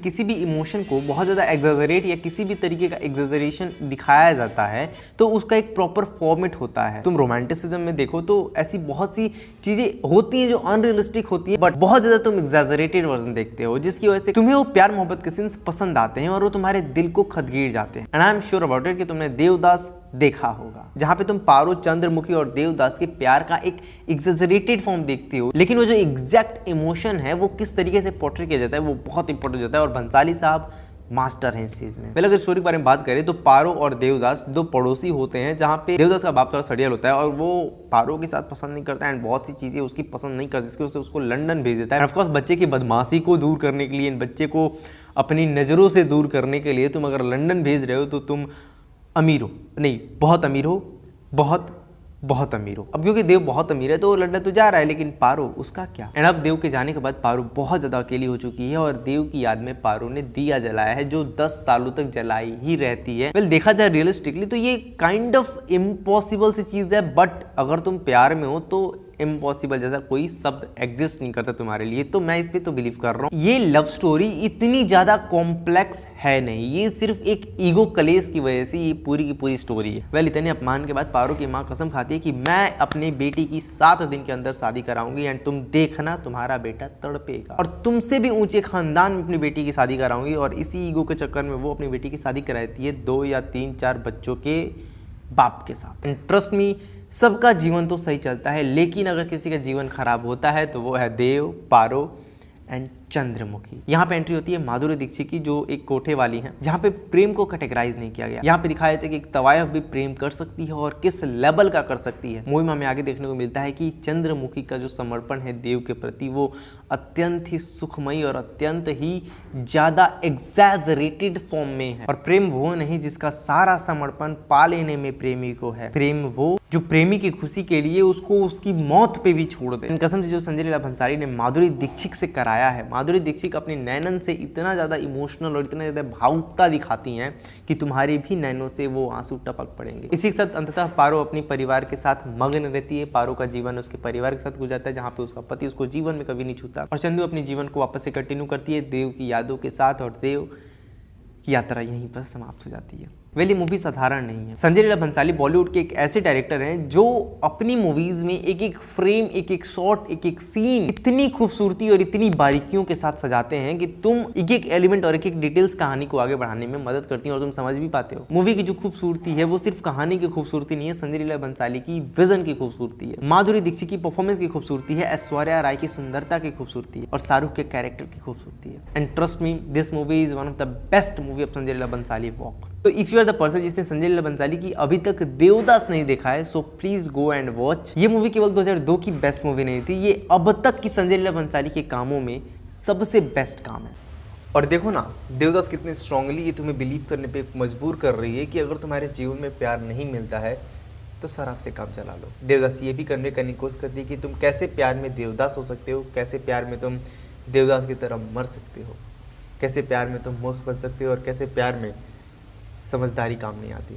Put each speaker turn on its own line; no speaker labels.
किसी भी इमोशन को बहुत ज़्यादा एग्जैजरेट या किसी भी तरीके का एग्जैजरेशन दिखाया जाता है तो उसका एक प्रॉपर फॉर्मेट होता है। तुम रोमांटिसिज्म में देखो तो ऐसी बहुत सी चीज़ें होती हैं जो अनरियलिस्टिक होती है, बट बहुत ज़्यादा तुम एग्जैजरेटेड वर्जन देखते हो, जिसकी वजह से तुम्हें वो प्यार मोहब्बत के सीन्स पसंद आते हैं और वो तुम्हारे दिल को खदगीर जाते हैं। And I am sure about it कि तुमने देवदास देखा होगा, जहां पे तुम पारो, चंद्रमुखी और देवदास के प्यार का एक एग्जैजरेटेड फॉर्म देखते हो, लेकिन वो जो एग्जैक्ट इमोशन है वो किस तरीके से पोर्ट्रे किया जाता है वो बहुत इंपॉर्टेंट हो जाता है। और भंसाली साहब मास्टर हैं इस चीज में। पहले अगर स्टोरी के बारे में बात करें तो पारो और देवदास दो पड़ोसी होते हैं, जहां पे देवदास का बाप थोड़ा सड़ियल होता है और वो पारो के साथ पसंद नहीं करता है एंड बहुत सी चीजें उसकी पसंद नहीं करती, जिसकी वजह से उसको लंदन भेज देता है। ऑफ कोर्स बच्चे की बदमाशी को दूर करने के लिए, बच्चे को अपनी नजरों से दूर करने के लिए तुम अगर लंदन भेज रहे हो तो तुम अमीर हो, नहीं बहुत अमीर हो, बहुत अमीर हो। अब क्योंकि देव बहुत अमीर है तो लंदन तो जा रहा है, लेकिन पारो उसका क्या। एंड अब देव के जाने के बाद पारो बहुत ज्यादा अकेली हो चुकी है और देव की याद में पारो ने दिया जलाया है जो 10 सालों तक जलाई ही रहती है। वेल देखा जाए रियलिस्टिकली तो ये काइंड ऑफ इम्पॉसिबल सी चीज है, बट अगर तुम प्यार में हो तो इम्पॉसिबल जैसा कोई शब्द एग्जिस्ट नहीं करता तुम्हारे लिए, तो मैं इस पे तो बिलीव कर रहा हूँ। ये लव स्टोरी इतनी ज्यादा कॉम्प्लेक्स है नहीं, ये सिर्फ एक ईगो कलेश की वजह से ये पूरी की पूरी स्टोरी है। वेल इतने अपमान के बाद पारो की माँ कसम खाती है कि मैं अपने बेटी की 7 दिन के अंदर शादी कराऊंगी एंड तुम देखना तुम्हारा बेटा तड़पेगा, और तुमसे भी ऊंचे खानदान में अपनी बेटी की शादी कराऊंगी। और इसी ईगो के चक्कर में वो अपनी बेटी की शादी कराती है 2 या 3-4 बच्चों के बाप के साथ। एंड ट्रस्ट मी, सबका जीवन तो सही चलता है, लेकिन अगर किसी का जीवन खराब होता है तो वो है देव, पारो एंड चंद्रमुखी। यहाँ पे एंट्री होती है माधुरी दीक्षित की, जो एक कोठे वाली है, जहाँ पे प्रेम को कैटेगराइज नहीं किया गया। यहाँ पे दिखाया जाता है कि एक तवायफ भी प्रेम कर सकती है और किस लेवल का कर सकती है। मूवी में हमें आगे देखने को मिलता है कि चंद्रमुखी का जो समर्पण है देव के प्रति वो अत्यंत ही सुखमयी और अत्यंत ही ज्यादा एग्जैजरेटेड फॉर्म में है। और प्रेम वो नहीं जिसका सारा समर्पण पा लेने में प्रेमी को है, प्रेम वो जो प्रेमी की खुशी के लिए उसको उसकी मौत पे भी छोड़ दे। कसम से जो संजय लीला भंसाली ने माधुरी दीक्षित से कराया है, माधुरी दीक्षित अपनी नैनन से इतना ज़्यादा इमोशनल और इतना ज़्यादा भावुकता दिखाती हैं कि तुम्हारे भी नैनों से वो आंसू टपक पड़ेंगे। इसी के साथ अंततः पारो अपने परिवार के साथ मग्न रहती है। पारो का जीवन उसके परिवार के साथ गुजरता है, जहाँ पे उसका पति उसको जीवन में कभी नहीं छूता, और चंदू अपने जीवन को वापस से कंटिन्यू करती है देव की यादों के साथ, और देव की यात्रा यहीं पर समाप्त हो जाती है। वेल ये मूवी साधारण नहीं है। संजय लीला भंसाली बॉलीवुड के एक ऐसे डायरेक्टर हैं जो अपनी मूवीज में एक एक फ्रेम, एक एक शॉट, एक एक सीन इतनी खूबसूरती और इतनी बारीकियों के साथ सजाते हैं कि तुम एक एक एलिमेंट और एक एक डिटेल्स कहानी को आगे बढ़ाने में मदद करती हैं और तुम समझ भी पाते हो। मूवी की जो खूबसूरती है वो सिर्फ कहानी की खूबसूरती नहीं है, संजय लीला भंसाली की विजन की खूबसूरती है, माधुरी दीक्षित की परफॉर्मेंस की खूबसूरती है, ऐश्वर्या राय की सुंदरता की खूबसूरती है और शाहरुख के कैरेक्टर की खूबसूरती है। And trust me, this movie is one of the best movie of Sanjay Leela Bhansali work. तो if you are the person जिसने संजय लीला भंसाली की अभी तक देवदास नहीं देखा है, so please go and watch. ये मूवी केवल 2002 की बेस्ट मूवी नहीं थी, ये अब तक की संजय लीला भंसाली के कामों में सबसे बेस्ट काम है। और देखो ना देवदास कितने स्ट्रांगली ये तुम्हें बिलीव करने पे मजबूर कर रही है कि अगर तुम्हारे जीवन में प्यार नहीं मिलता है तो शराब से काम चला लो। देवदास ये भी करने की कोशिश करती है कि तुम कैसे प्यार में देवदास हो सकते हो, कैसे प्यार में तुम देवदास की तरह मर सकते हो, कैसे प्यार में तुम मूर्ख बन सकते हो और कैसे प्यार में समझदारी काम नहीं आती।